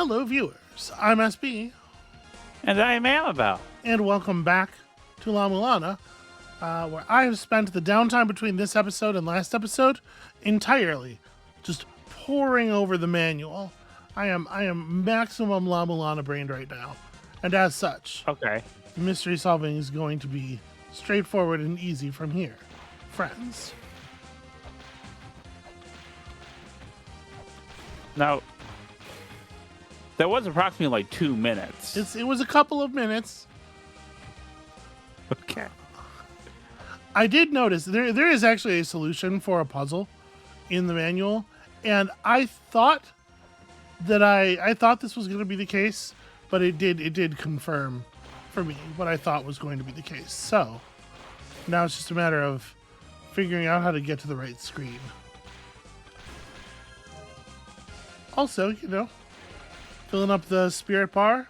Hello, viewers. I'm SB, And I'm Amabel. and welcome back to La-Mulana, where I have spent the downtime between this episode and last episode entirely just poring over the manual. I am maximum La-Mulana brained right now, and as such, Okay. the mystery solving is going to be straightforward and easy from here, friends. Now, that was approximately like 2 minutes. It was a couple of minutes. Okay. I did notice there is actually a solution for a puzzle in the manual, and I thought that I thought this was going to be the case, but it did confirm for me what I thought was going to be the case. So now it's just a matter of figuring out how to get to the right screen. Also, filling up the spirit bar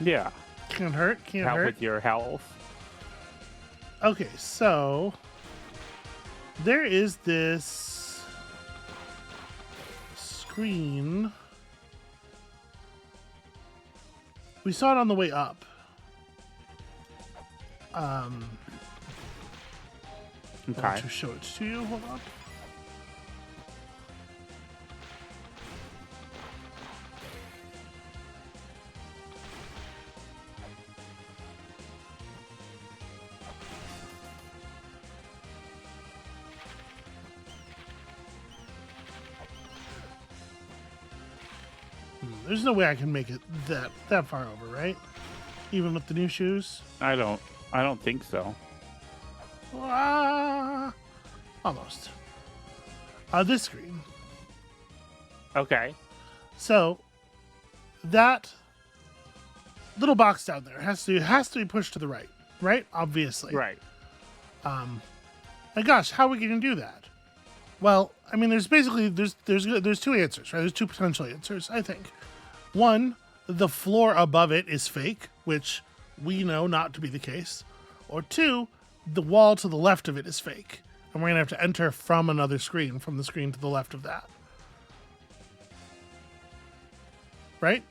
Yeah. can't hurt. Help with your health. Okay, so there is this screen. We saw it on the way up. Okay. Want to show it to you? Hold on. There's no way I can make it that far over, right? Even with the new shoes. I don't think so. Ah, almost. This screen. Okay. So that little box down there has to be pushed to the right? Obviously. Right. And gosh, how are we going to do that? Well, I mean, there's basically there's two answers, right? There's two potential answers, I think. One, the floor above it is fake, which we know not to be the case. Or two, the wall to the left of it is fake, and we're gonna have to enter from another screen, from the screen to the left of that. Right?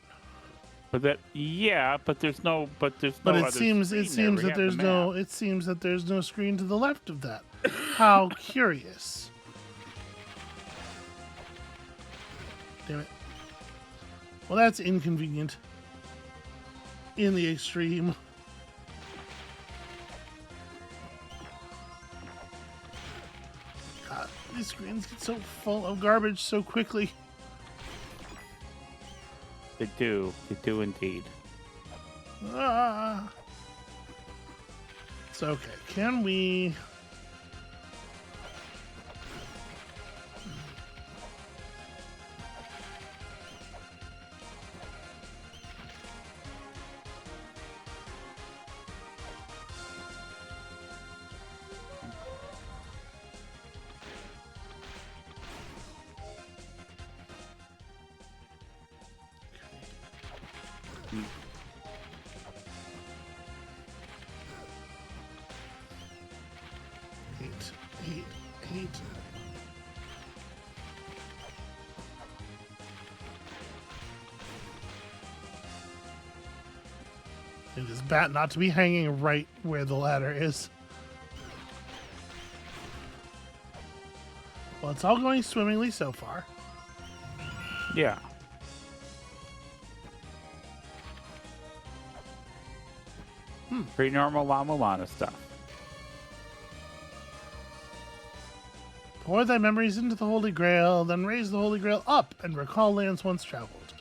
But there's no But other it seems screen there. We have the map. seems that there's no screen to the left of that. How curious. Damn it. Well, that's inconvenient in the extreme. God, these screens get so full of garbage so quickly. They do indeed. Ah. It's okay. Can we... Eight. Need this bat not to be hanging right where the ladder is. Well, it's all going swimmingly so far. Yeah. Pretty normal La-Mulana stuff. Pour thy memories into the Holy Grail, then raise the Holy Grail up and recall lands once traveled.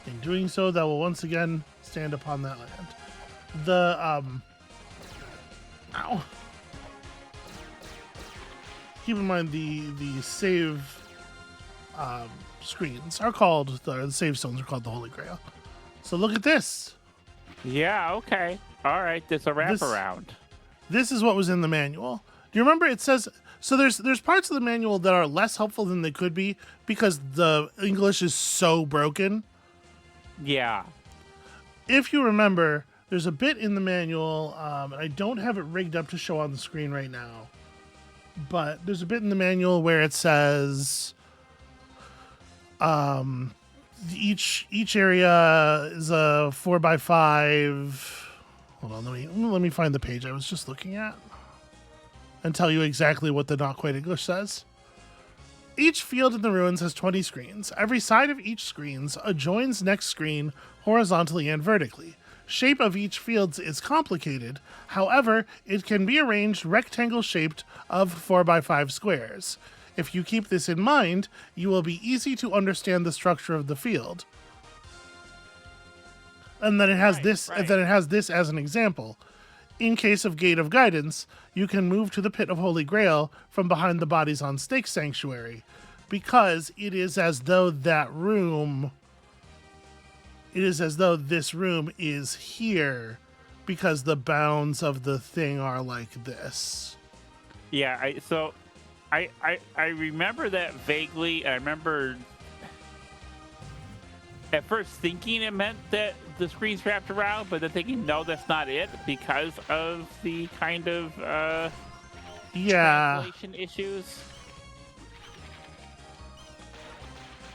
In doing so, thou will once again stand upon that land. Ow. Keep in mind the save screens are called, the save stones are called the Holy Grail. So look at this. Yeah, okay. All right, there's a wraparound. This is what was in the manual. Do you remember it says... So there's parts of the manual that are less helpful than they could be because the English is so broken. Yeah. If you remember, there's a bit in the manual, and I don't have it rigged up to show on the screen right now, but there's a bit in the manual where it says each area is a 4x5. Hold on, let me find the page I was just looking at and tell you exactly what the Not Quite English says. Each field in the ruins has 20 screens. Every side of each screens adjoins next screen horizontally and vertically. Shape of each field is complicated. However, it can be arranged rectangle-shaped of 4x5 squares. If you keep this in mind, you will be easy to understand the structure of the field. And then it has Then it has this as an example. In case of Gate of Guidance, you can move to the Pit of Holy Grail from behind the bodies on Stake Sanctuary, because it is as though this room is here, because the bounds of the thing are like this. Yeah, I remember that vaguely. I remember at first thinking it meant that the screen's wrapped around, but then thinking, no, that's not it, because of the kind of translation issues.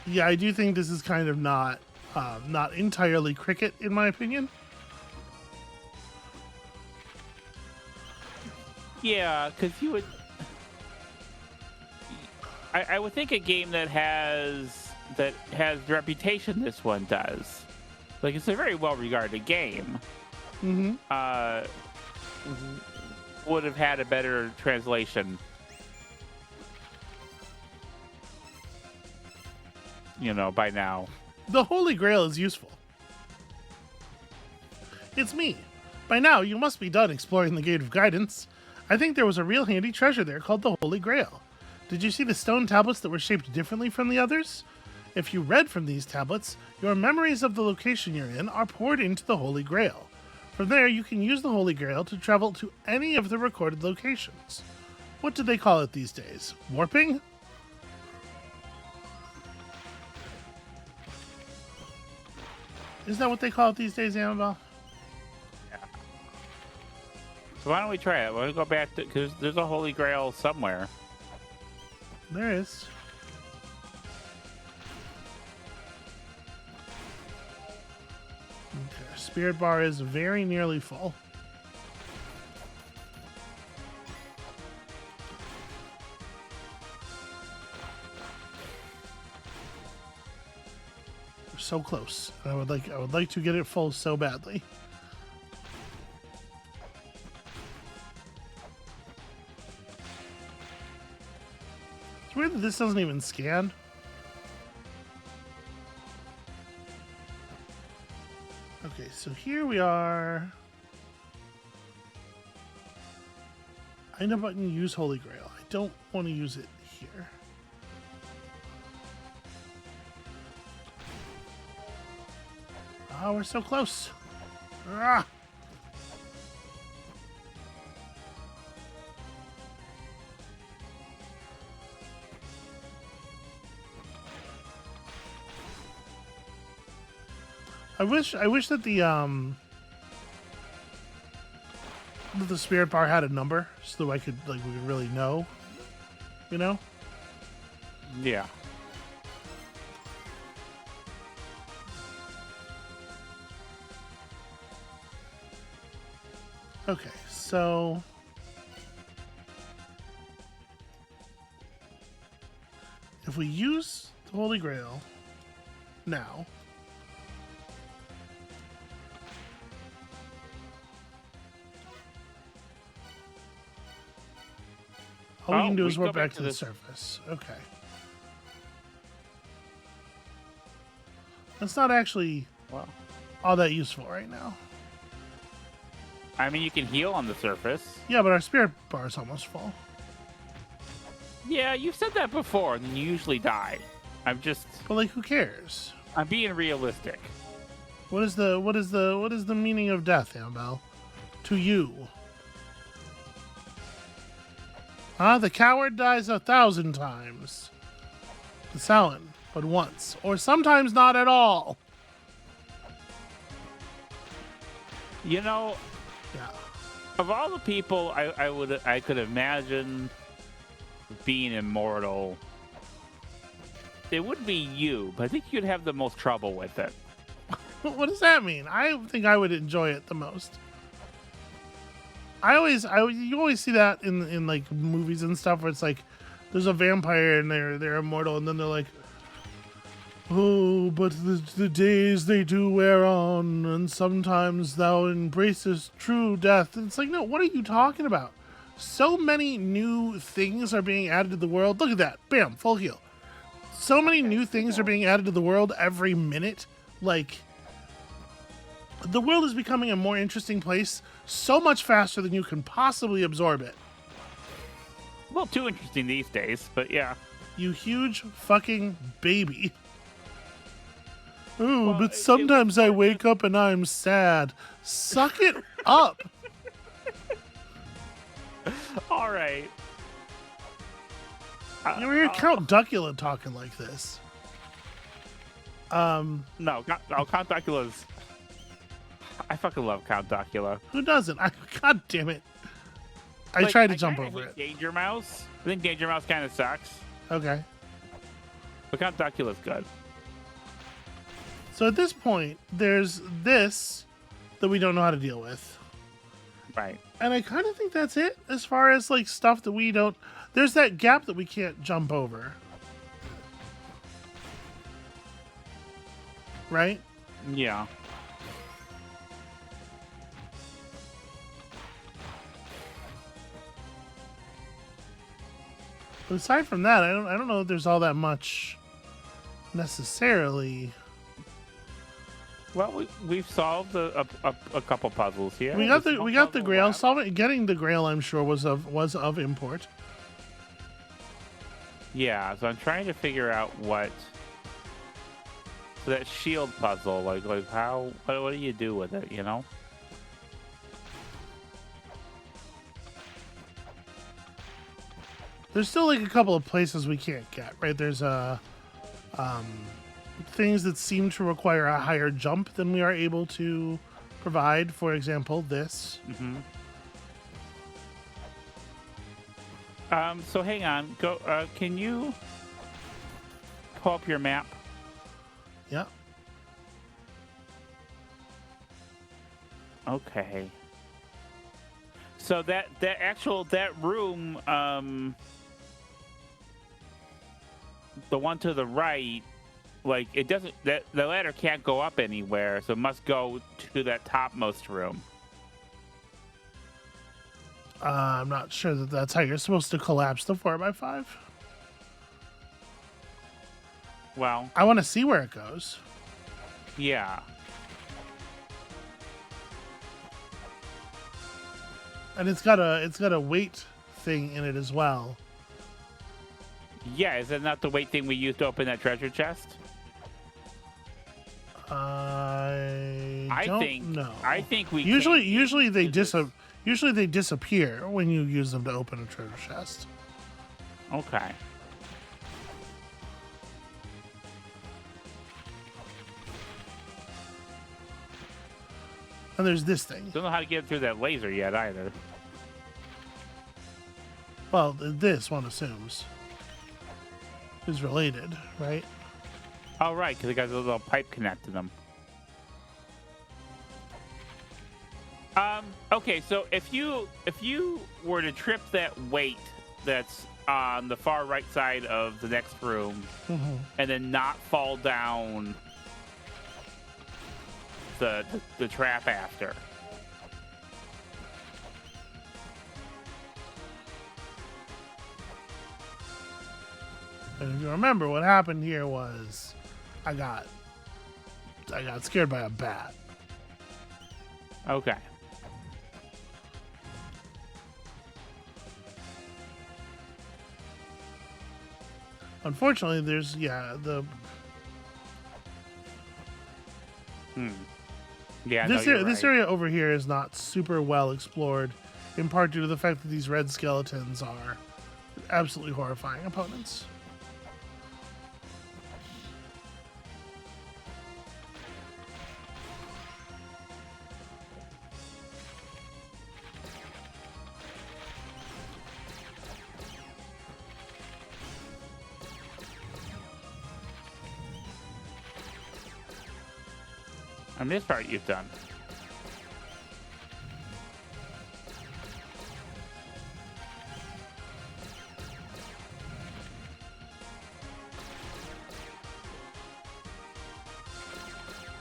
Yeah, I do think this is kind of not entirely cricket, in my opinion. Yeah, because you would... I would think a game that has the reputation this one does, like, it's a very well-regarded game, would have had a better translation, by now. The Holy Grail is useful. It's me. By now, you must be done exploring the Gate of Guidance. I think there was a real handy treasure there called the Holy Grail. Did you see the stone tablets that were shaped differently from the others? If you read from these tablets, your memories of the location you're in are poured into the Holy Grail. From there, you can use the Holy Grail to travel to any of the recorded locations. What do they call it these days? Warping? Is that what they call it these days, Amabel? Yeah. So why don't we try it? Why don't we go back to... because there's a Holy Grail somewhere. There is. Okay, spirit bar is very nearly full. We're so close. I would like to get it full so badly. It's weird that this doesn't even scan. Okay, so here we are. I know button use Holy Grail. I don't want to use it here. Oh, we're so close. Ah! I wish that the spirit bar had a number, so that we could really know, Yeah. Okay, so if we use the Holy Grail now, all we can do is warp back to the surface. Okay. That's not actually all that useful right now. I mean, you can heal on the surface. Yeah, but our spirit bar is almost full. Yeah, you've said that before, and then you usually die. But who cares? I'm being realistic. What is the meaning of death, Amabel? To you? The coward dies 1,000 times. The Salin, but once, or sometimes not at all. Yeah. Of all the people I could imagine being immortal, it would be you, but I think you'd have the most trouble with it. What does that mean? I think I would enjoy it the most. You always see that in like movies and stuff where it's like there's a vampire and they're immortal, and then they're like, oh, but the days they do wear on, and sometimes thou embracest true death. And it's like, no, what are you talking about? So many new things are being added to the world. Look at that. Bam, full heal. So many new things are being added to the world every minute. Like, the world is becoming a more interesting place so much faster than you can possibly absorb it. Well, too interesting these days, but yeah. You huge fucking baby. Ooh, Well, but sometimes I wake up and I'm sad. Suck it up. All right. You ever hear Count Duckula talking like this? No, Count Duckula's. I fucking love Count Duckula. Who doesn't? God damn it. I tried to jump over it. Danger Mouse. I think Danger Mouse kind of sucks. Okay. But Count Duckula's good. So at this point, there's this that we don't know how to deal with. Right. And I kind of think that's it as far as like stuff that we don't. There's that gap that we can't jump over. Right? Yeah. But aside from that, I don't know if there's all that much necessarily. Well, we've solved a couple puzzles here. We got the Grail. Getting the Grail, I'm sure, was of import. Yeah, so I'm trying to figure out what. So that shield puzzle, like how what do you do with it? You know. There's still like a couple of places we can't get, right? There's things that seem to require a higher jump than we are able to provide. For example, this. So hang on. Go. Can you pull up your map? Yeah. Okay. So that room, the one to the right, like it doesn't. The ladder can't go up anywhere, so it must go to that topmost room. I'm not sure that that's how you're supposed to collapse the 4x5. Well, I want to see where it goes. yeah. And it's got a weight thing in it as well. Yeah, is that not the weight thing we used to open that treasure chest? I don't know. I think we usually they disappear when you use them to open a treasure chest. Okay. And there's this thing. Don't know how to get through that laser yet either. Well, this one assumes is related, right? Oh, right, because it got a little pipe connected them. Okay, so if you were to trip that weight that's on the far right side of the next room, and then not fall down the trap after. And if you remember, what happened here was I got scared by a bat. Okay. Unfortunately, there's the Yeah, this area over here is not super well explored, in part due to the fact that these red skeletons are absolutely horrifying opponents. And this part you've done.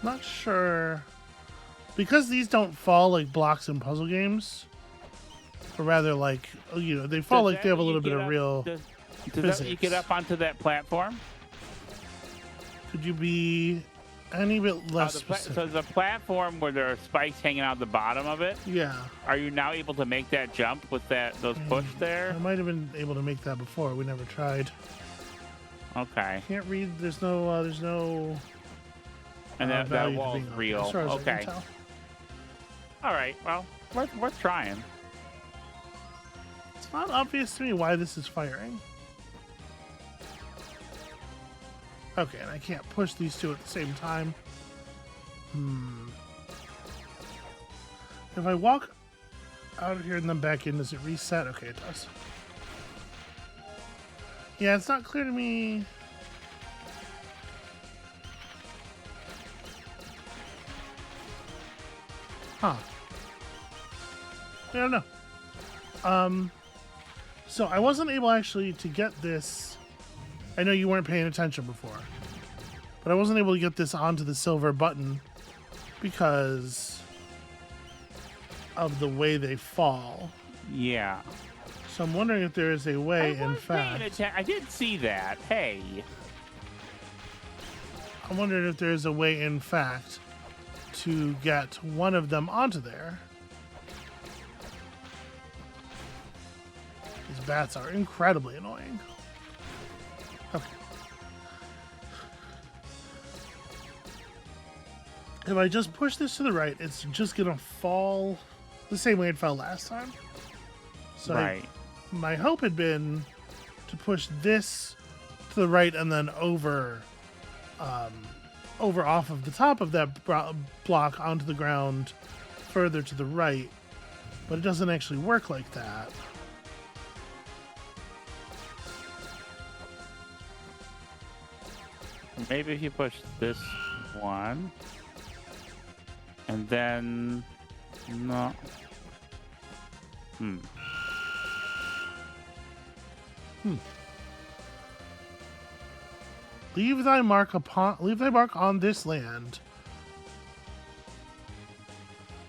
Not sure. Because these don't fall like blocks in puzzle games, or rather like, they fall like they have a little bit of real Does physics. that you get up onto that platform? Could you be any bit less specific? So the platform where there are spikes hanging out the bottom of it. Yeah. Are you now able to make that jump with those push there? I might have been able to make that before. We never tried. Okay. Can't read. There's no. And that value to wall's being open, real. as far as I can Okay. tell. All right. Well, worth trying. It's not obvious to me why this is firing. Okay, and I can't push these two at the same time. If I walk out of here and then back in, does it reset? Okay, it does. Yeah, it's not clear to me. Huh. I don't know. So I wasn't able actually to get this. I know you weren't paying attention before, but I wasn't able to get this onto the silver button because of the way they fall. Yeah. So I'm wondering if there is a way, in fact. I did see that. Hey. I'm wondering if there is a way, in fact, to get one of them onto there. These bats are incredibly annoying. Okay. If I just push this to the right, it's just gonna fall the same way it fell last time. So Right. my hope had been to push this to the right and then over off of the top of that block onto the ground further to the right, but it doesn't actually work like that. Maybe if you push this one, and then no. Leave thy mark on this land.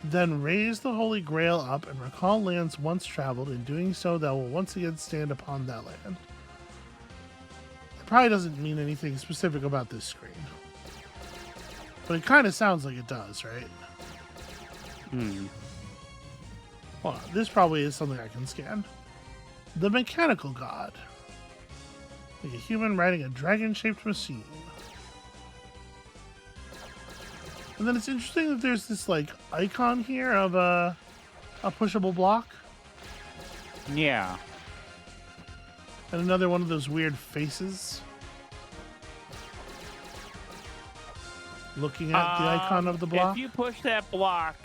Then raise the Holy Grail up and recall lands once traveled. In doing so, thou will once again stand upon that land. It probably doesn't mean anything specific about this screen, but it kind of sounds like it does, right? Well, this probably is something I can scan. The Mechanical God. Like a human riding a dragon-shaped machine. And then it's interesting that there's this like icon here of a pushable block. Yeah. And another one of those weird faces. Looking at the icon of the block. If you push that block,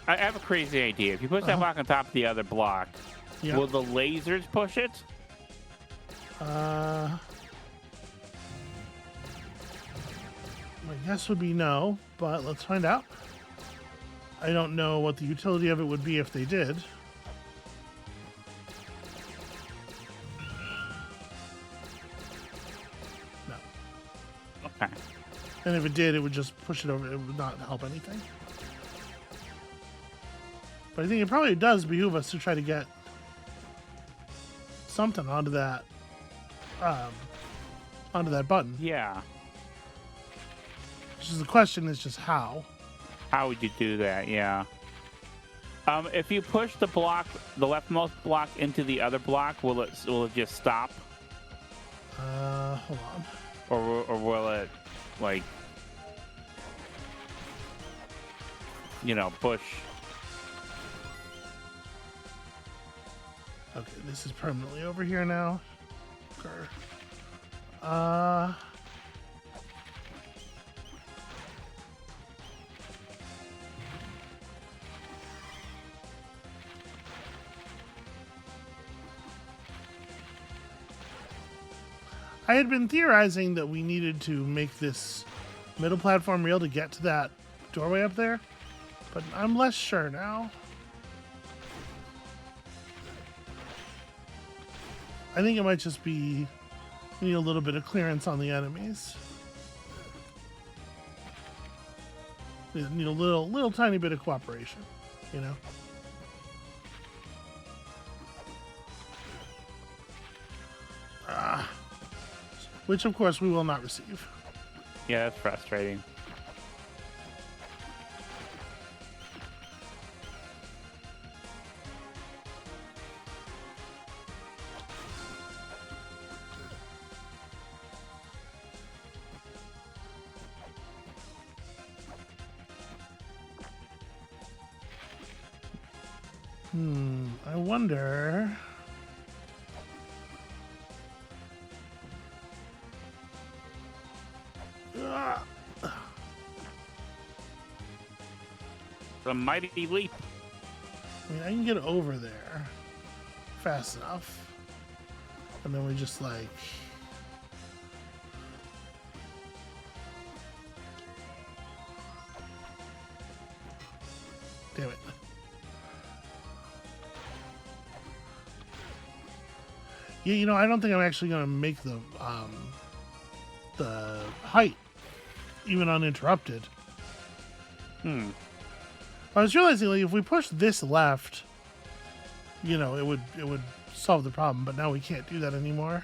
I have a crazy idea. If you push that block on top of the other block, will the lasers push it? My guess would be no, but let's find out. I don't know what the utility of it would be if they did. No. Okay. And if it did, it would just push it over. It would not help anything. But I think it probably does behoove us to try to get something onto that button. Yeah. Which is the question is just how. How would you do that? Yeah. If you push the block, the leftmost block into the other block, will it just stop? Hold on. Or will it like push? Okay, this is permanently over here now. I had been theorizing that we needed to make this middle platform reel to get to that doorway up there, but I'm less sure now. I think it might just be need a little bit of clearance on the enemies. Need a little tiny bit of cooperation, you know. Which of course we will not receive. Yeah, that's frustrating. I wonder. The mighty leap. I mean, I can get over there fast enough. And then we just like... Damn it. Yeah, you know, I don't think I'm actually going to make the height even uninterrupted. I was realizing, like, if we push this left, you know, it would solve the problem, but now we can't do that anymore.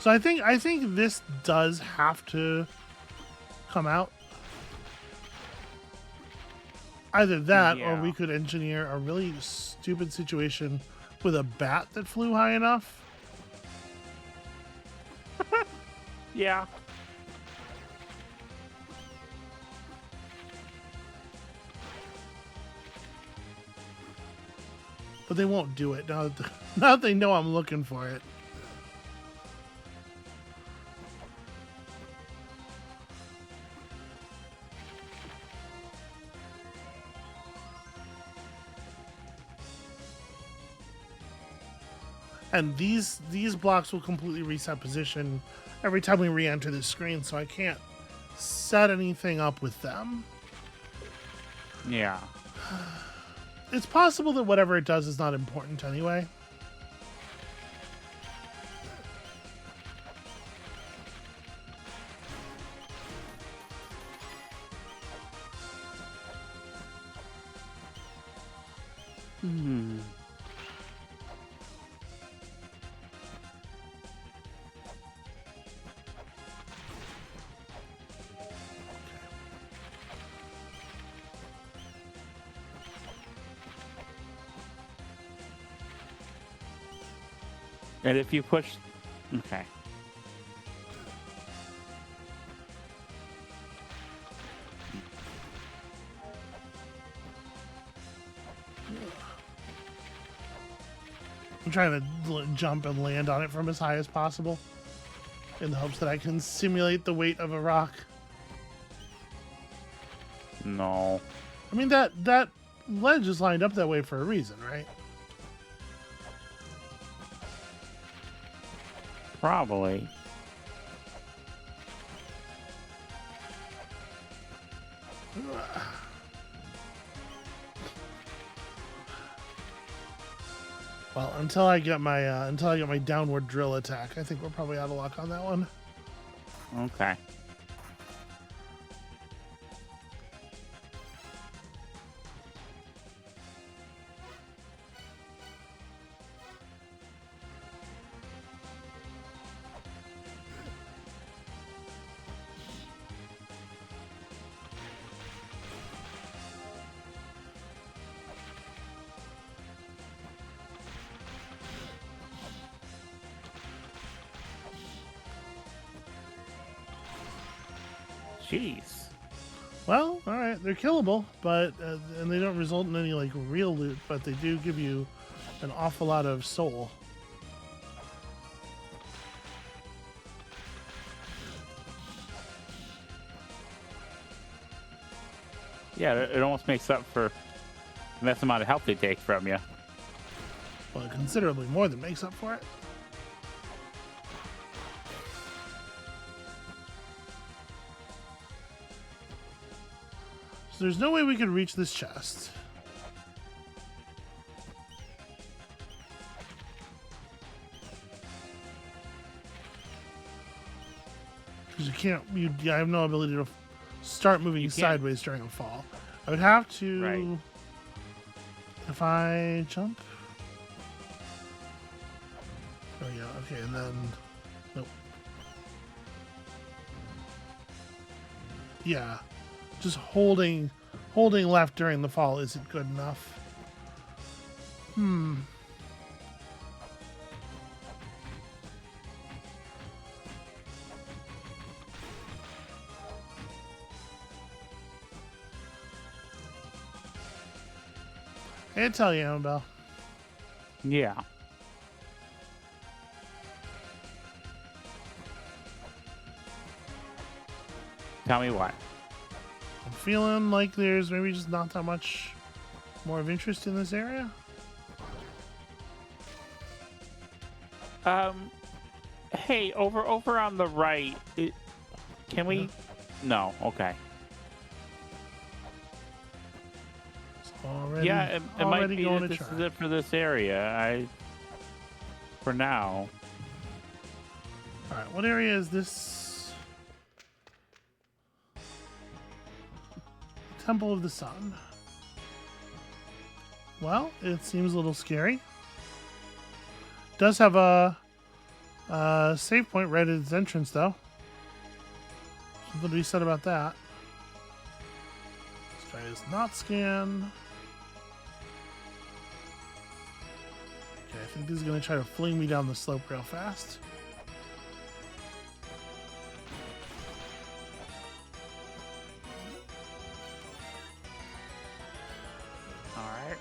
So I think this does have to come out. Either that, or we could engineer a really stupid situation with a bat that flew high enough. Yeah. But they won't do it now that they know I'm looking for it. And these blocks will completely reset position every time we re-enter the screen, so I can't set anything up with them. Yeah. It's possible that whatever it does is not important anyway. And if you push... Okay. I'm trying to jump and land on it from as high as possible in the hopes that I can simulate the weight of a rock. No. I mean, that ledge is lined up that way for a reason, right? Probably. Well, until I get my downward drill attack, I think we're probably out of luck on that one. Okay. Jeez. Well, all right, they're killable, but and they don't result in any like real loot, but they do give you an awful lot of soul. Yeah, it almost makes up for the less amount of health they take from you. Well, considerably more than makes up for it. So there's no way we could reach this chest. Because you can't, I have no ability to start moving sideways during a fall. I would have to, Right. if I jump. Oh yeah, okay, and then, nope. Yeah, just holding left during the fall isn't good enough. I can't tell you, Amabel. Yeah. Tell me what. I'm feeling like there's maybe just not that much more of interest in this area. Hey, over on the right. Can we? No. Okay. It's already, Yeah, it might already be going that to this try. is it for this area. For now. All right, what area is this? Temple of the Sun. Well, it seems a little scary. Does have a save point right at its entrance, though. Something to be said about that. This guy is not scanned. Okay, I think this is going to try to fling me down the slope real fast. All right.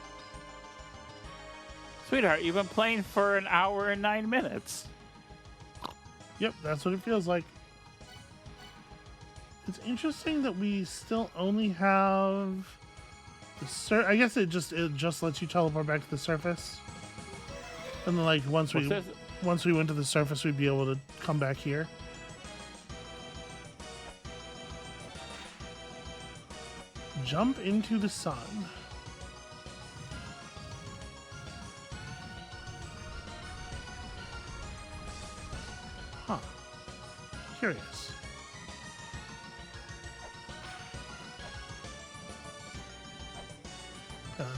Sweetheart, you've been playing for an hour and 9 minutes. Yep, that's what it feels like. It's interesting that we still only have the I guess it just lets you teleport back to the surface. And then like once we went to the surface, we'd be able to come back here. Jump into the sun. Huh. Curious.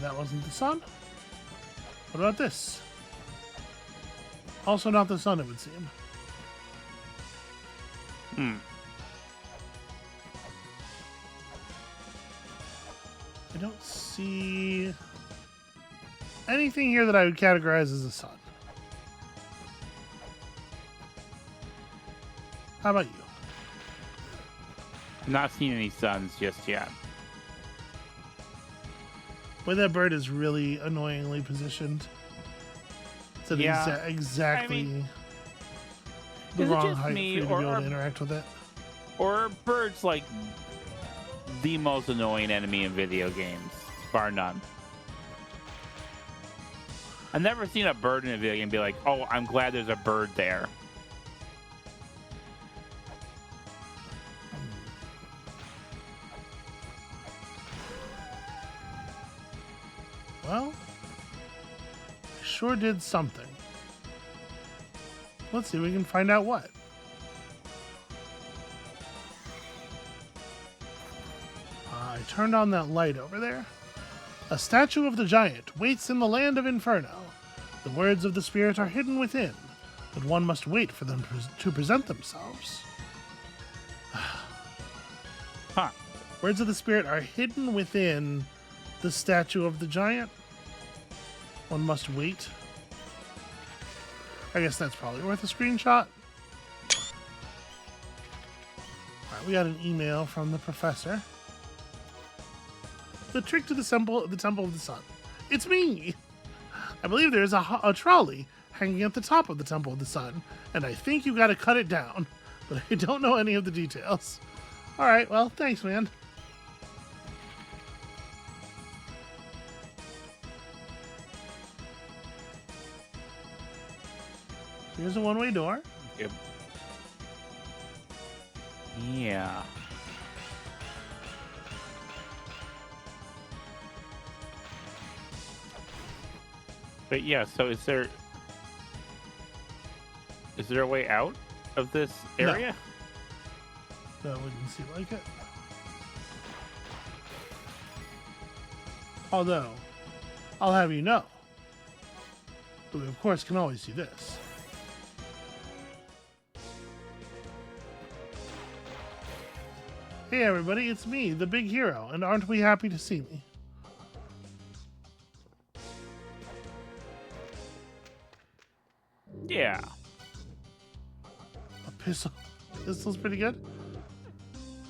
That wasn't the sun. What about this? Also not the sun, it would seem. I don't see anything here that I would categorize as a sun. How about you? I've not seen any suns just yet. Boy, that bird is really annoyingly positioned. It's at Yeah. exactly I mean, the is it wrong just height me, for you to be or able are- to interact with it. Or are birds like the most annoying enemy in video games, bar none? I've never seen a bird in a video game be like, "Oh, I'm glad there's a bird there." Well, I sure did something. Let's see if we can find out what. I turned on that light over there. A statue of the giant waits in the land of Inferno. The words of the spirit are hidden within, but one must wait for them to present themselves. Huh. Words of the spirit are hidden within the statue of the giant. One must wait. I guess that's probably worth a screenshot. Alright, we got an email from the professor. The trick to the Temple of the Sun. It's me! I believe there is a trolley hanging at the top of the Temple of the Sun, and I think you gotta cut it down, but I don't know any of the details. Alright, well, thanks, man. Here's a one-way door. Yep. Yeah. But yeah, so is there a way out of this area? That wouldn't seem like it. Although, I'll have you know, we of course can always do this. Hey everybody, it's me, the big hero, and aren't we happy to see me? Yeah. A pistol. Pistol's pretty good.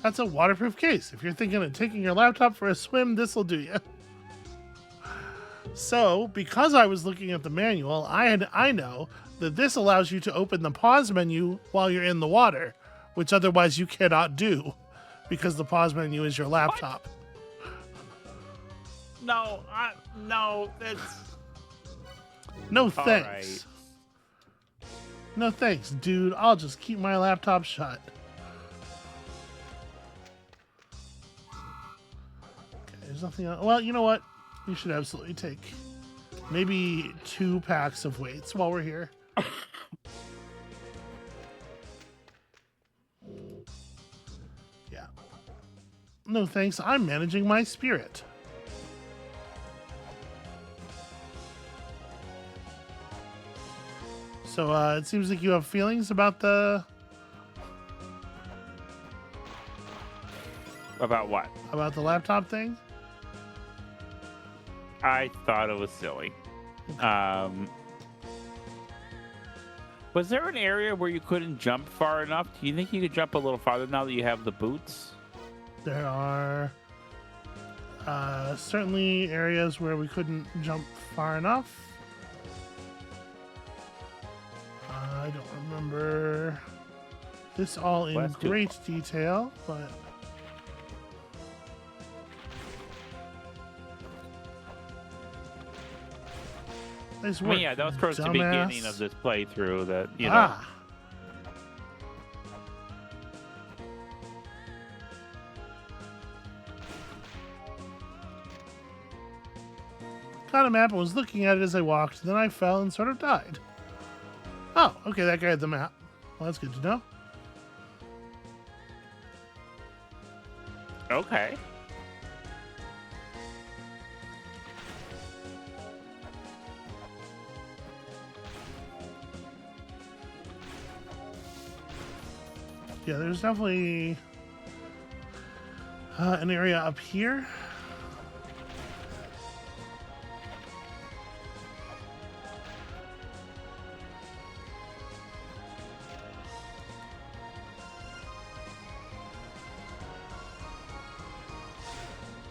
That's a waterproof case. If you're thinking of taking your laptop for a swim, this'll do you. So, because I was looking at the manual, I know that this allows you to open the pause menu while you're in the water, which otherwise you cannot do because the pause menu is your laptop. No, that's... No thanks. right. No thanks, dude. I'll just keep my laptop shut. Okay, there's nothing else. Well, you know what? We should absolutely take maybe 2 packs of weights while we're here. Yeah. No thanks. I'm managing my spirit. So it seems like you have feelings about the... About what? About the laptop thing? I thought it was silly. Was there an area where you couldn't jump far enough? Do you think you could jump a little farther now that you have the boots? There are certainly areas where we couldn't jump far enough. I don't remember this all in great detail, but nice work. Yeah, that was towards the beginning of this playthrough that, you know. Ah. Got a map and was looking at it as I walked, then I fell and sort of died. Oh, okay, that guy had the map. Well, that's good to know. Okay. Yeah, there's definitely an area up here.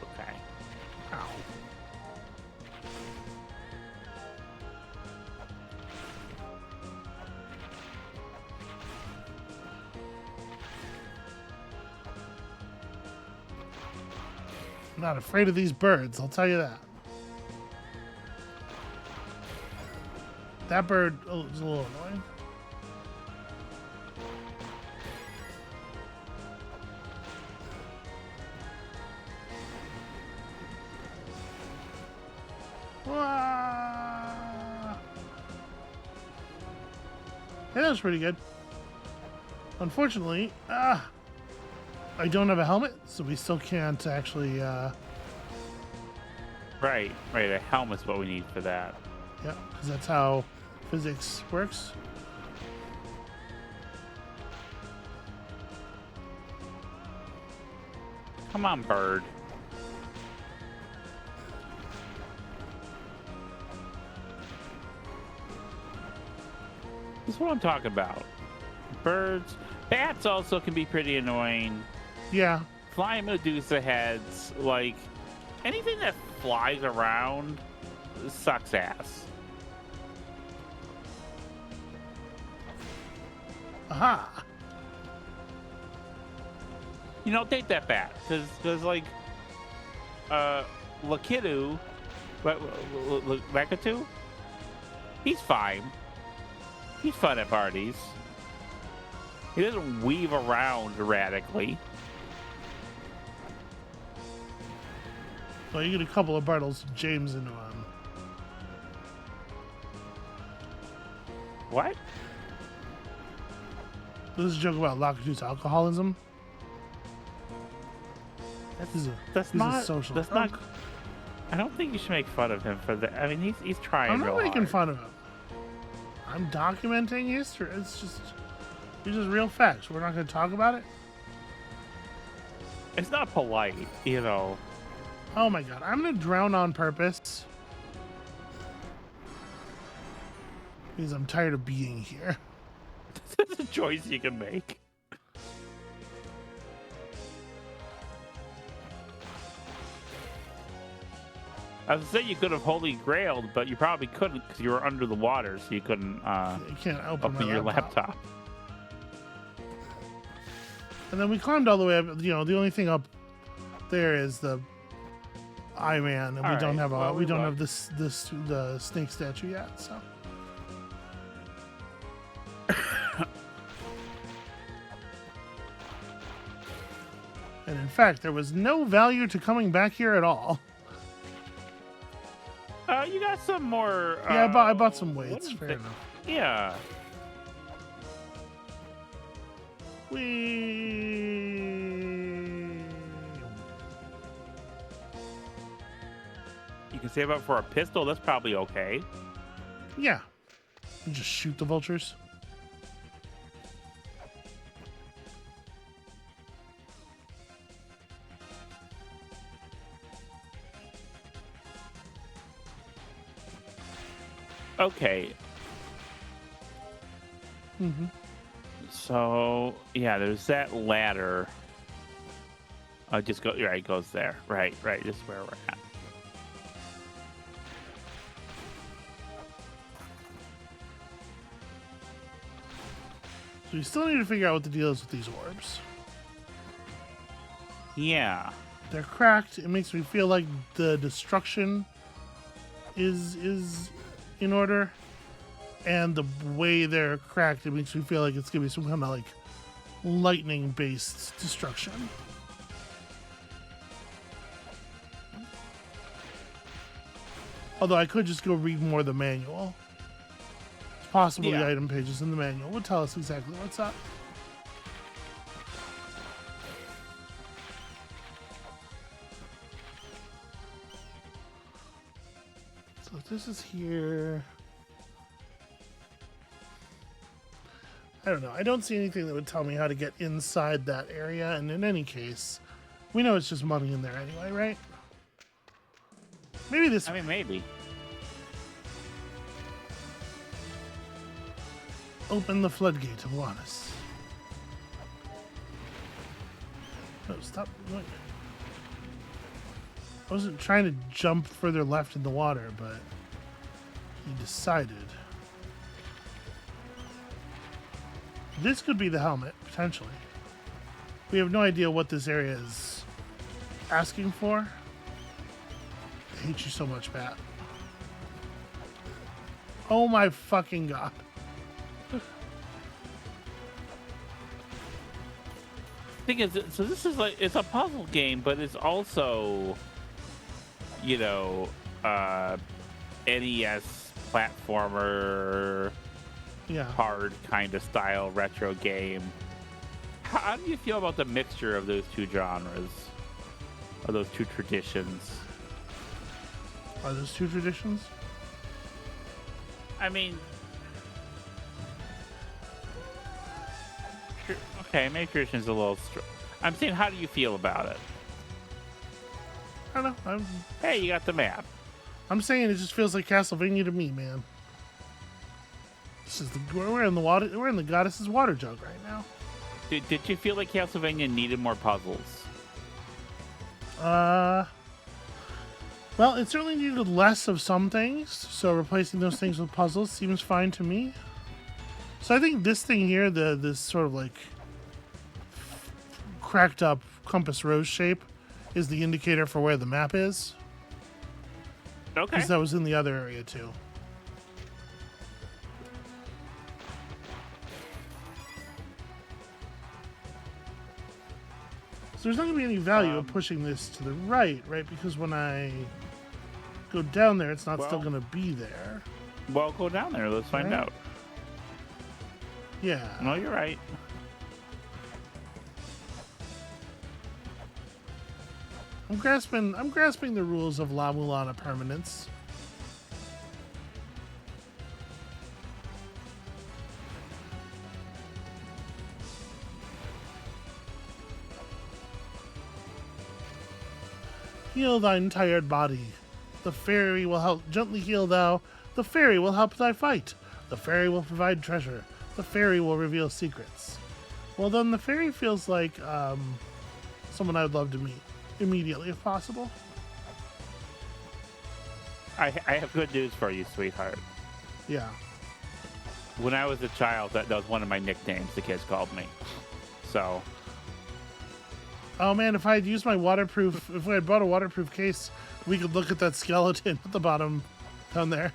Okay. Ow. I'm not afraid of these birds, I'll tell you that. That bird is a little annoying. Wah! Yeah, that was pretty good. Unfortunately, I don't have a helmet, so we still can't actually, Right. A helmet's what we need for that. yeah, because that's how physics works. Come on, bird. That's what I'm talking about. Birds. Bats also can be pretty annoying. Yeah. Flying Medusa heads, like anything that flies around sucks ass. Aha. You know, take that back, because like Lakitu, Lakitu, he's fine. He's fun at parties. He doesn't weave around erratically. Well, you get a couple of Bartles James into him. What? This is a joke about Lakitu's alcoholism. That's he's not a social that's drunk. not. I don't think you should make fun of him for that. I mean, he's trying. I'm not real making hard. fun of him. I'm documenting history. These are real facts. We're not going to talk about it. It's not polite, you know. Oh my god, I'm going to drown on purpose. Because I'm tired of being here. It's a choice you can make. I was saying you could have holy grailed, but you probably couldn't because you were under the water, so you couldn't You can't open my your laptop. And then we climbed all the way up. You know, the only thing up there is the Eye Man, and All we don't right, have well, we don't looked. have the snake statue yet. So. And in fact, there was no value to coming back here at all. You got some more. Yeah, I bought some what weights. is Fair it? enough. Yeah. You can save up for a pistol. That's probably okay. Yeah. You just shoot the vultures. Okay. Mm-hmm. So yeah, there's that ladder. Just go. Right, it goes there. Right. This is where we're at. So we still need to figure out what the deal is with these orbs. Yeah. They're cracked. It makes me feel like the destruction is in order, and the way they're cracked, it makes me feel like it's gonna be some kind of like lightning-based destruction. Although I could just go read more of the manual. It's possible Yeah. the item pages in the manual would tell us exactly what's up. So this is here. I don't know. I don't see anything that would tell me how to get inside that area, and in any case, we know it's just money in there anyway, right? Maybe this. I mean, maybe. Open the floodgate of Wanus. No, stop. Look. I wasn't trying to jump further left in the water, but he decided. This could be the helmet, potentially. We have no idea what this area is asking for. I hate you so much, Pat. Oh my fucking god. Thing is, so this is like, it's a puzzle game, but it's also, you know, NES platformer, Yeah. hard kind of style retro game. How do you feel about the mixture of those two genres, or those two traditions? Are those two traditions? I mean, okay, maybe tradition's a little. I'm saying, how do you feel about it? I don't know. Hey, you got the map. I'm saying it just feels like Castlevania to me, man. This is we're in the water. We're in the goddess's water jug right now. Did you feel like Castlevania needed more puzzles? Well, it certainly needed less of some things, so replacing those things with puzzles seems fine to me. So I think this thing here, this sort of like cracked up compass rose shape, is the indicator for where the map is. Okay. Because that was in the other area too. So there's not going to be any value of pushing this to the right? Because when I go down there, it's not still Well- going to be there. Well, go down there. Let's find Right. out. Yeah. No, you're right. I'm grasping the rules of La-Mulana permanence. Heal thine tired body. The fairy will help gently heal thou. The fairy will help thy fight. The fairy will provide treasure. The fairy will reveal secrets. Well, then the fairy feels like someone I would love to meet immediately if possible. I have good news for you, sweetheart. Yeah. When I was a child, that was one of my nicknames the kids called me. So, Oh man, if I had used my waterproof, if I had brought a waterproof case, we could look at that skeleton at the bottom down there.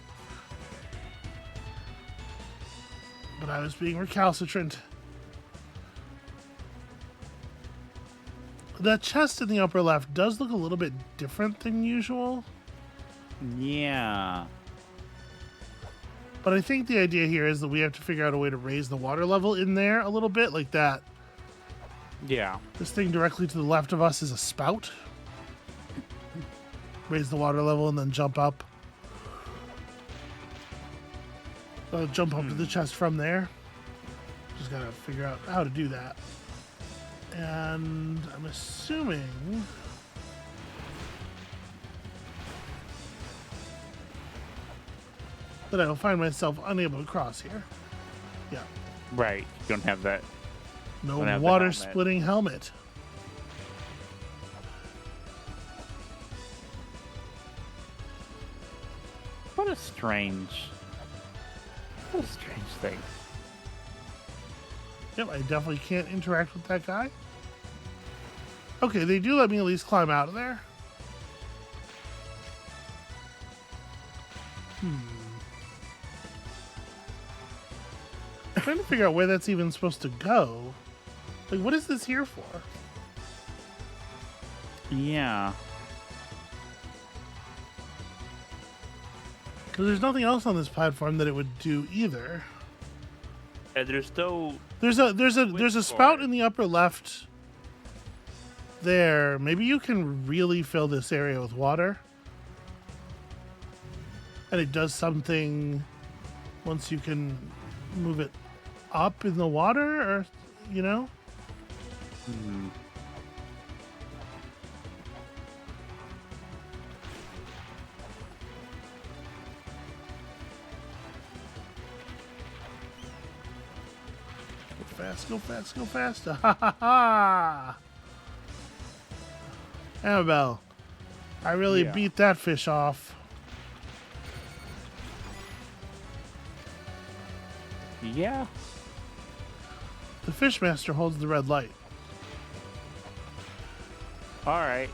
But I was being recalcitrant. That chest in the upper left does look a little bit different than usual. yeah. But I think the idea here is that we have to figure out a way to raise the water level in there a little bit, like that. Yeah. This thing directly to the left of us is a spout. Raise the water level and then jump up. Jump up to the chest from there. Just gotta figure out how to do that. And I'm assuming that I will find myself unable to cross here. Yeah. Right. You don't have that. No Don't have the water helmet. splitting helmet. What a strange thing. Yep, I definitely can't interact with that guy. Okay, they do let me at least climb out of there. I'm trying to figure out where that's even supposed to go. Like, what is this here for? Yeah. Because there's nothing else on this platform that it would do either. And there's no. There's a spout for it. in the upper left. There, maybe you can really fill this area with water. And it does something once you can move it up in the water, or, you know? Hmm. Go fast, go fast, go fast. Ha ha ha! Amabel, I really Yeah. beat that fish off. Yeah. The Fishmaster holds the red light. All right.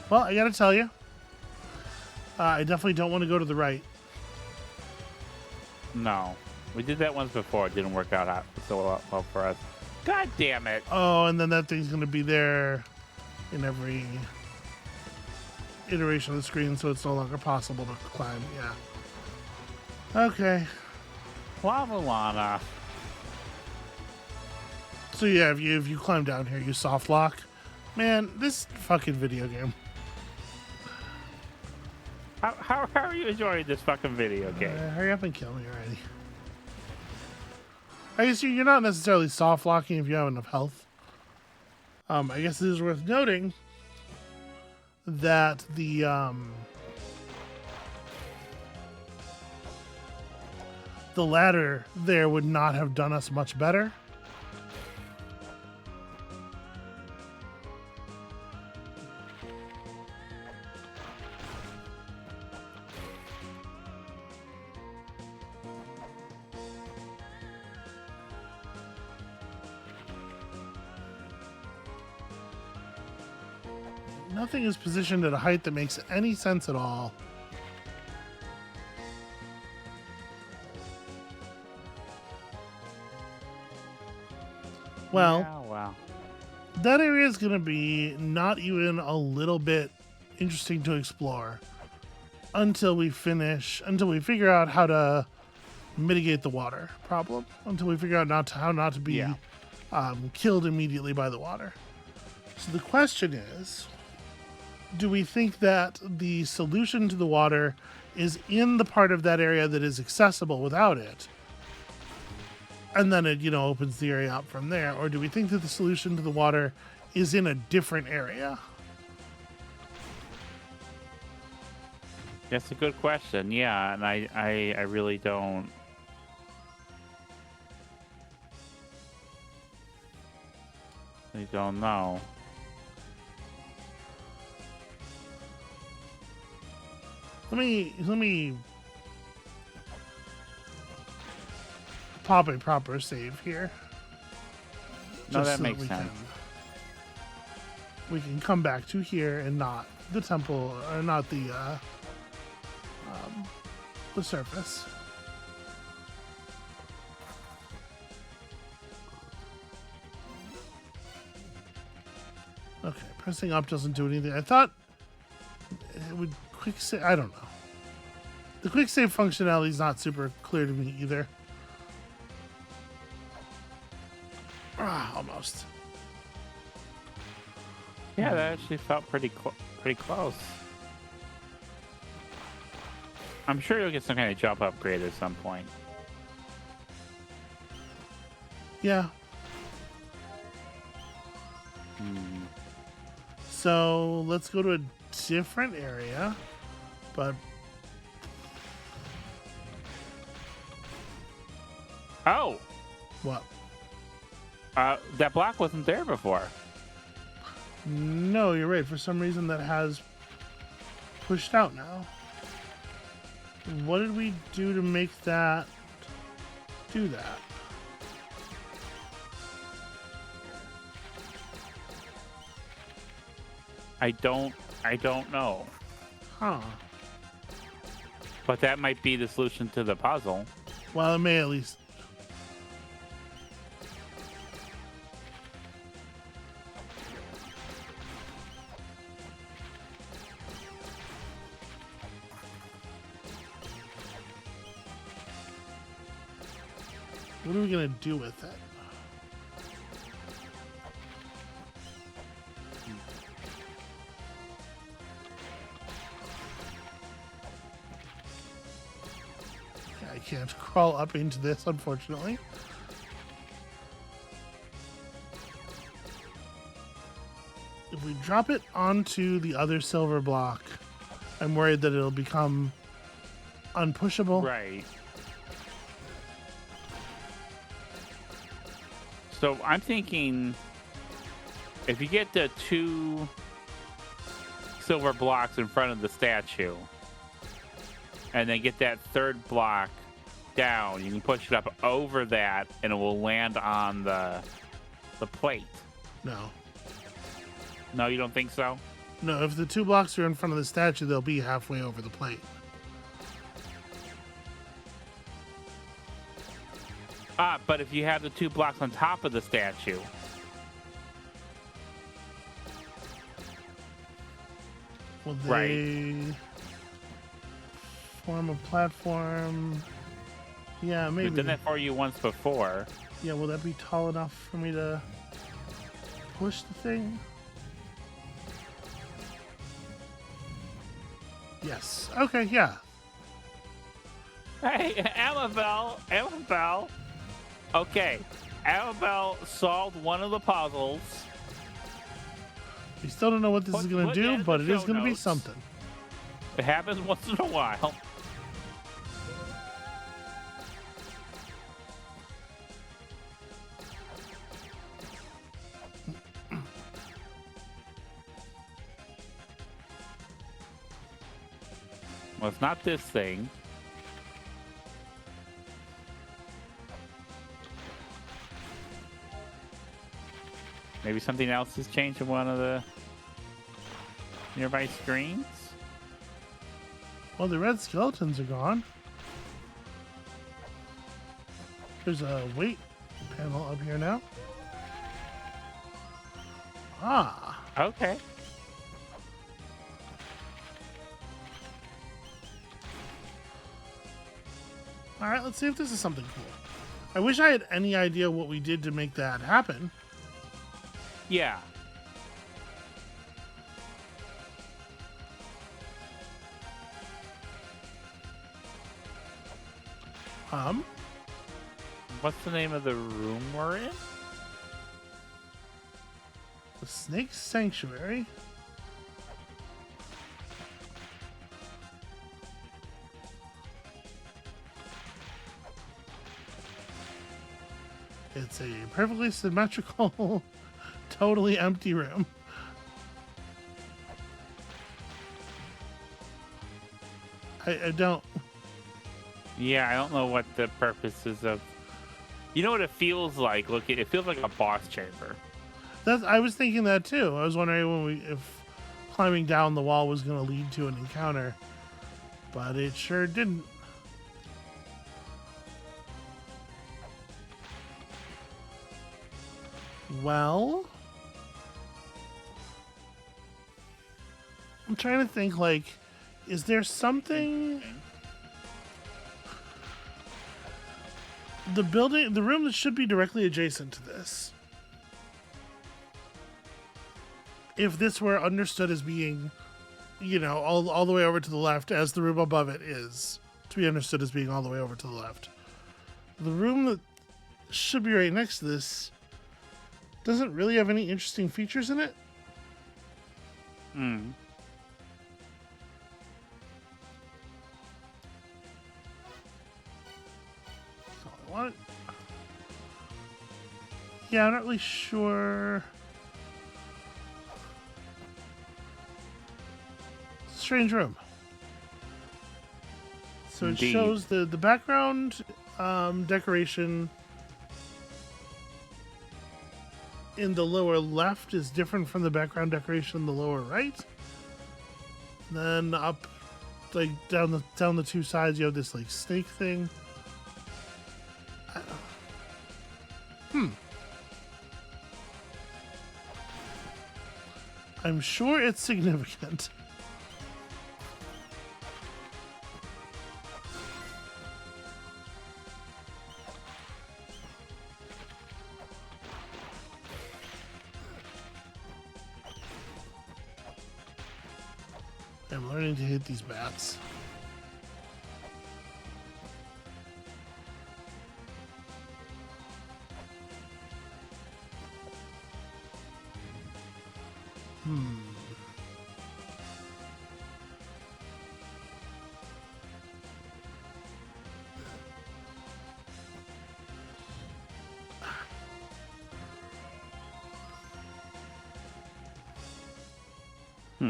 Well, I gotta tell you, I definitely don't want to go to the right. No. We did that once before. It didn't work out so well for us. God damn it. Oh, and then that thing's gonna be there in every iteration of the screen, so it's no longer possible to climb. Yeah. Okay. La-Mulana. So yeah, if you climb down here, you soft lock. Man, this fucking video game. How are you enjoying this fucking video game? Hurry up and kill me already. I guess you're not necessarily soft locking if you have enough health. I guess it is worth noting that the ladder there would not have done us much better. Nothing is positioned at a height that makes any sense at all. Well, Yeah, wow. that area is going to be not even a little bit interesting to explore. until we figure out how to mitigate the water problem, until we figure out how not to be Yeah. killed immediately by the water. So the question is, do we think that the solution to the water is in the part of that area that is accessible without it, and then it, opens the area up from there? Or do we think that the solution to the water is in a different area? That's a good question. Yeah, and I really don't. I don't know. Let me pop a proper save here. No, just that so makes we sense. We can come back to here and not the temple, or not the surface. Okay, pressing up doesn't do anything. I thought it would quick save. I don't know. The quick save functionality is not super clear to me either. Almost. Yeah, that actually felt pretty close. I'm sure you'll get some kind of jump upgrade at some point. Yeah. So let's go to a different area, but Oh, what? that block wasn't there before. No, you're right. For some reason, that has pushed out now. What did we do to make that do that? I don't know. Huh. But that might be the solution to the puzzle. Well, it may at least. What are we gonna do with it? I can't crawl up into this, unfortunately. If we drop it onto the other silver block, I'm worried that it'll become unpushable. Right. So I'm thinking if you get the 2 silver blocks in front of the statue and then get that 3rd block down, you can push it up over that and it will land on the plate. No. No, you don't think so? No, if the 2 blocks are in front of the statue, they'll be halfway over the plate. But if you have the 2 blocks on top of the statue. Will they form a platform? Yeah, maybe. We've done that for you once before. Yeah, will that be tall enough for me to push the thing? Yes. Okay, yeah. Hey, Amabel. Okay, Amabel solved one of the puzzles. We still don't know what this is going to Put that do, in but the it is show going to be notes. something. It happens once in a while. Well, it's not this thing. Maybe something else has changed in one of the nearby screens? Well, the red skeletons are gone. There's a weight panel up here now. Ah. Okay. All right, let's see if this is something cool. I wish I had any idea what we did to make that happen. Yeah. What's the name of the room we're in? The Snake Sanctuary. It's a perfectly symmetrical, totally empty room. I don't... Yeah, I don't know what the purpose is of. You know what it feels like? Look, it feels like a boss chamber. I was thinking that too. I was wondering if climbing down the wall was going to lead to an encounter, but it sure didn't. Well, I'm trying to think, like, is there something... the room that should be directly adjacent to this, if this were understood as being, you know, all the way over to the left, as the room above it is to be understood as being all the way over to the left, the room that should be right next to this doesn't really have any interesting features in it. What? Yeah, I'm not really sure. Strange room. So Indeed. It shows the background decoration in the lower left is different from the background decoration in the lower right. Then up, like down the two sides, you have this like snake thing. I'm sure it's significant. I'm learning to hit these bats. So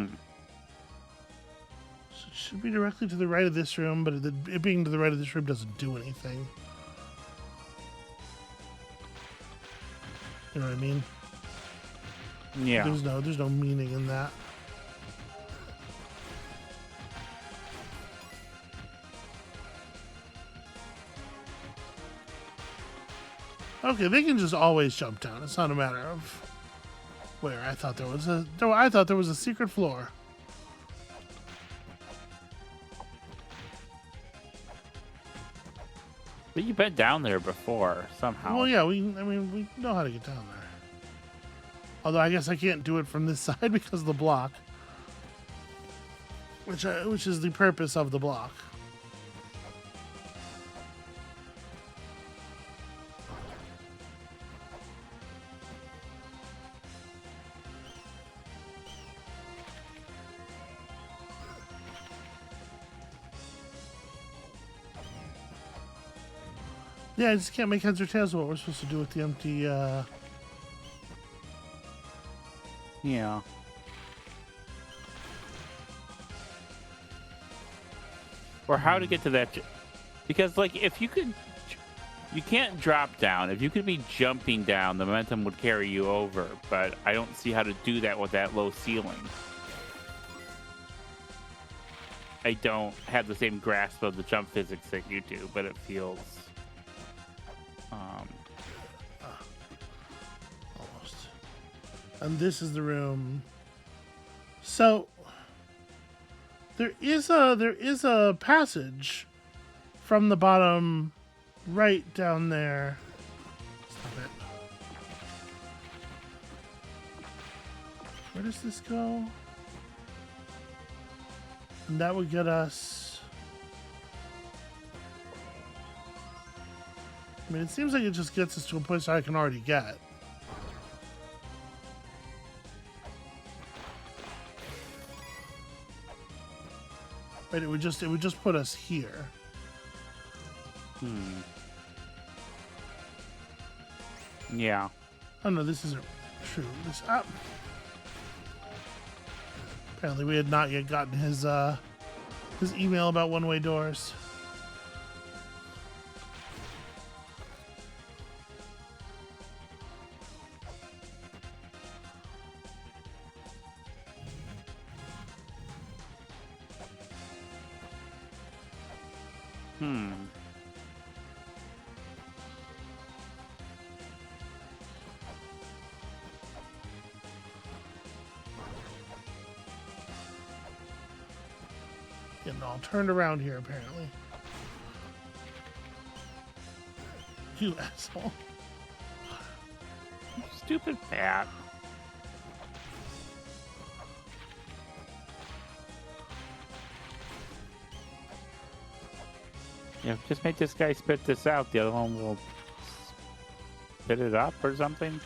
it should be directly to the right of this room, but it being to the right of this room doesn't do anything. You know what I mean? Yeah. There's no meaning in that. Okay, they can just always jump down. It's not a matter of where. I thought there was a secret floor. But you've been down there before somehow. Well, yeah, we know how to get down there. Although I guess I can't do it from this side because of the block, which is the purpose of the block. Yeah, I just can't make heads or tails of what we're supposed to do with the empty, Yeah. Or how to get to that. Because, like, if you could. You can't drop down. If you could be jumping down, the momentum would carry you over. But I don't see how to do that with that low ceiling. I don't have the same grasp of the jump physics that you do, but it feels. Almost. And this is the room. So there is a passage from the bottom right down there. Stop it. Where does this go? And that would get us... I mean, it seems like it just gets us to a place I can already get. Right, it would just put us here. Yeah. Oh no, this isn't true. This up. Apparently, we had not yet gotten his email about one-way doors. Getting all turned around here, apparently. You asshole. Stupid Pat. Yeah, just make this guy spit this out. The other one will spit it up or something.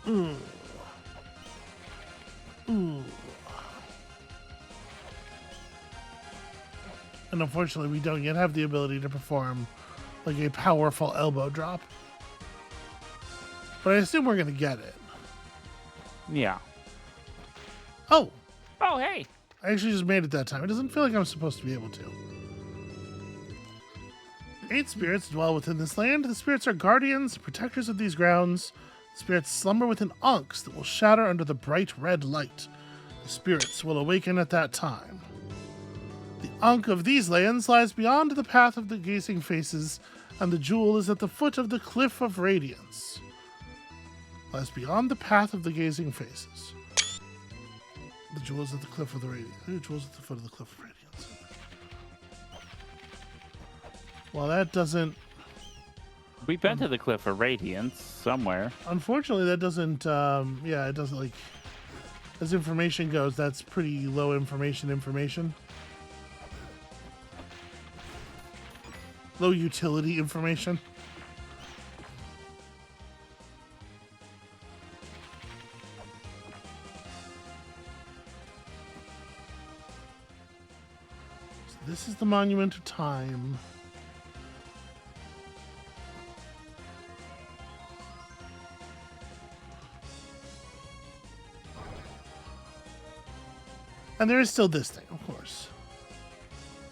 Ooh. And unfortunately, we don't yet have the ability to perform like a powerful elbow drop. But I assume we're going to get it. Yeah. Oh, Oh, hey. I actually just made it that time. It doesn't feel like I'm supposed to be able to. 8 spirits dwell within this land. The spirits are guardians, protectors of these grounds. The spirits slumber within unks that will shatter under the bright red light. The spirits will awaken at that time. The unk of these lands lies beyond the path of the gazing faces, and the jewel is at the foot of the cliff of radiance. Lies beyond the path of the gazing faces. The jewel is at the cliff of the radiance. The jewel is at the foot of the cliff of radiance. Well, that doesn't... We've been to the Cliff of Radiance somewhere. Unfortunately, that doesn't... yeah, it doesn't, like... As information goes, that's pretty low information. Low utility information. So this is the Monument of Time. And there is still this thing, of course.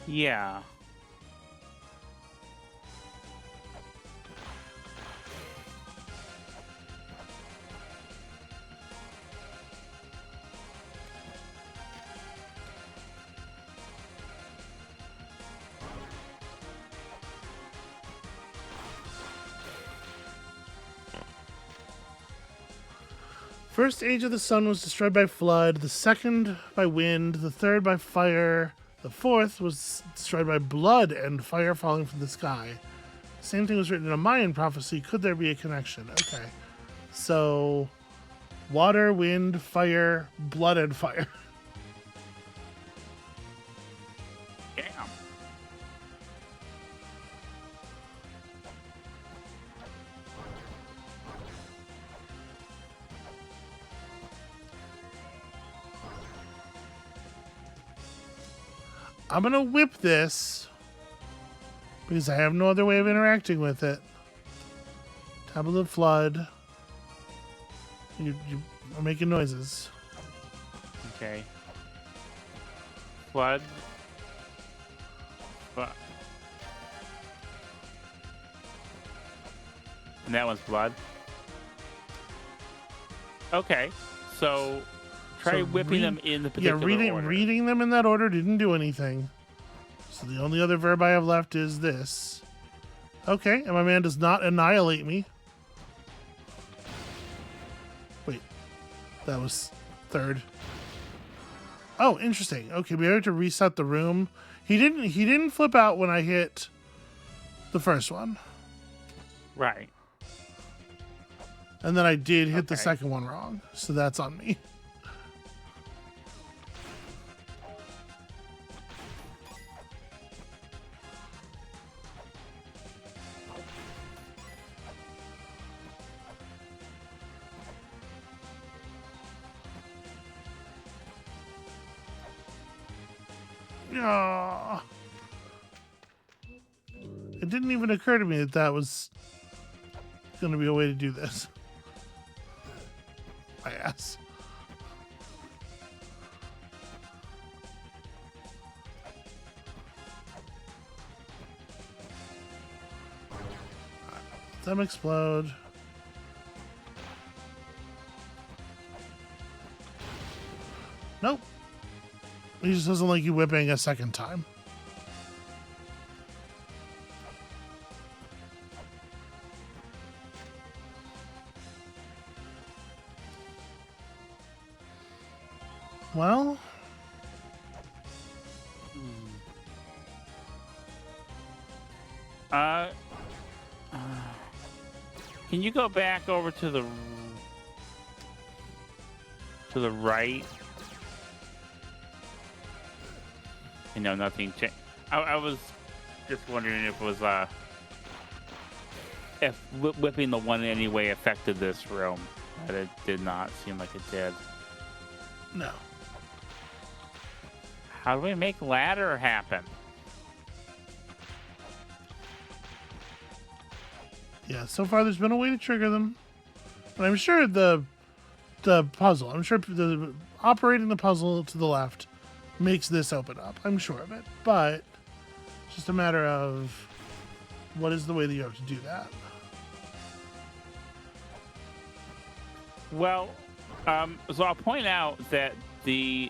Yeah. First age of the sun was destroyed by flood, the second by wind, the third by fire, the fourth was destroyed by blood and fire falling from the sky. Same thing was written in a Mayan prophecy. Could there be a connection? Okay. So, water, wind, fire, blood, and fire. Damn. I'm going to whip this because I have no other way of interacting with it. Tablet of Flood. You are making noises. Okay. Blood. And that one's blood. Okay. So try whipping them in the particular order. Reading them in that order didn't do anything. So the only other verb I have left is this. Okay, and my man does not annihilate me. Wait, that was third. Oh, interesting. Okay, we have to reset the room. He didn't flip out when I hit The first one. Right. And then I did hit the Okay. second one wrong. So that's on me. Yeah. It didn't even occur to me that that was going to be a way to do this. My ass. Let them explode. Nope. He just doesn't like you whipping a second time. Well, Can you go back over to the right? You know, nothing changed. I was just wondering if it was if whipping the one in any way affected this room, but it did not seem like it did. no. How do we make ladder happen? Yeah, so far there's been a way to trigger them. But I'm sure the puzzle, I'm sure the operating the puzzle to the left makes this open up. I'm sure of it. But it's just a matter of what is the way that you have to do that. Well, so I'll point out that the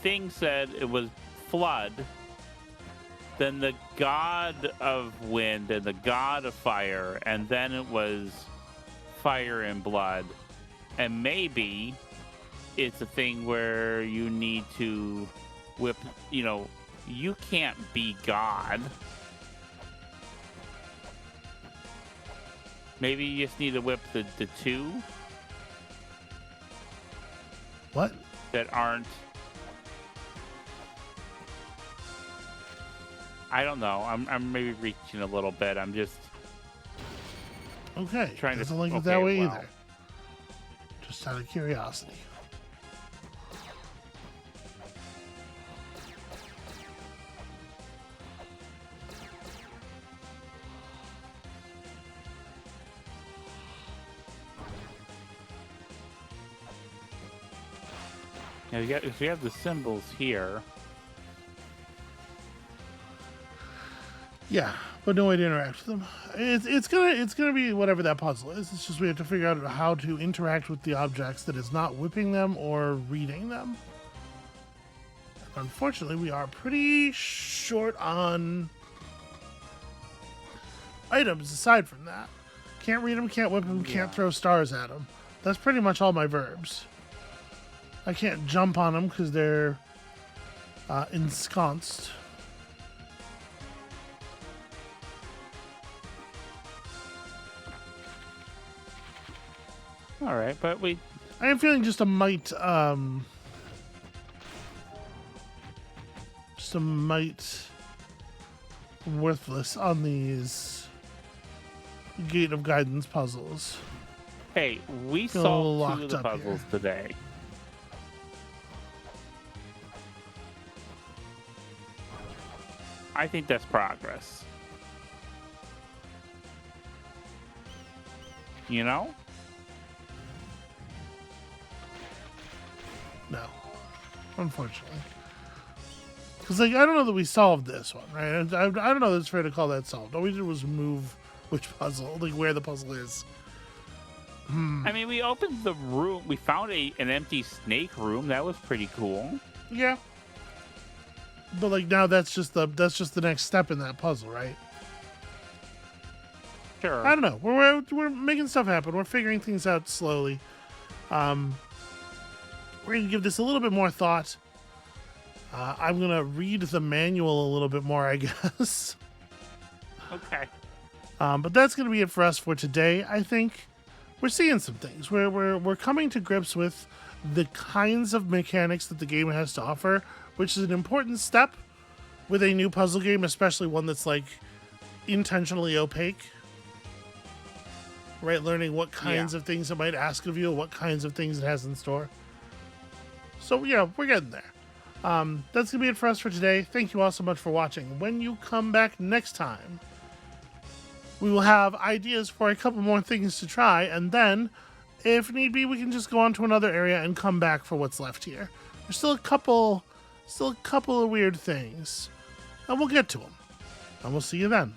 thing said it was flood, then the god of wind and the god of fire, and then it was fire and blood. And maybe it's a thing where you need to whip, you know, you can't be God. Maybe you just need to whip the two What? that aren't. I don't know. I'm maybe reaching a little bit. I'm just Okay. trying Doesn't to like it that way well. either. Just out of curiosity. Yeah, we have the symbols here. Yeah, but no way to interact with them. It's gonna be whatever that puzzle is. It's just we have to figure out how to interact with the objects that is not whipping them or reading them. Unfortunately, we are pretty short on items aside from that. Can't read them, can't whip them, can't throw stars at them. That's pretty much all my verbs. I can't jump on them because they're ensconced. All right, but we. I am feeling just a mite worthless on these Gate of Guidance puzzles. Hey, we Feel a little solved two locked of the up puzzles here. today. I think that's progress. You know? No, unfortunately. Because, like, I don't know that we solved this one, right? I don't know that it's fair to call that solved. All we did was move which puzzle, like, where the puzzle is. I mean, we opened the room. We found an empty snake room. That was pretty cool. Yeah. But, like, now that's just the next step in that puzzle, right? Sure. I don't know. We're making stuff happen. We're figuring things out slowly. We're going to give this a little bit more thought. I'm going to read the manual a little bit more, I guess. Okay. But that's going to be it for us for today. I think we're seeing some things. We're coming to grips with the kinds of mechanics that the game has to offer, which is an important step with a new puzzle game, especially one that's like intentionally opaque. Right, learning what kinds of things it might ask of you, what kinds of things it has in store. So yeah, we're getting there. That's gonna be it for us for today. Thank you all so much for watching. When you come back next time, we will have ideas for a couple more things to try, and then, if need be, we can just go on to another area and come back for what's left here. There's still a couple of weird things, and we'll get to them. And we'll see you then.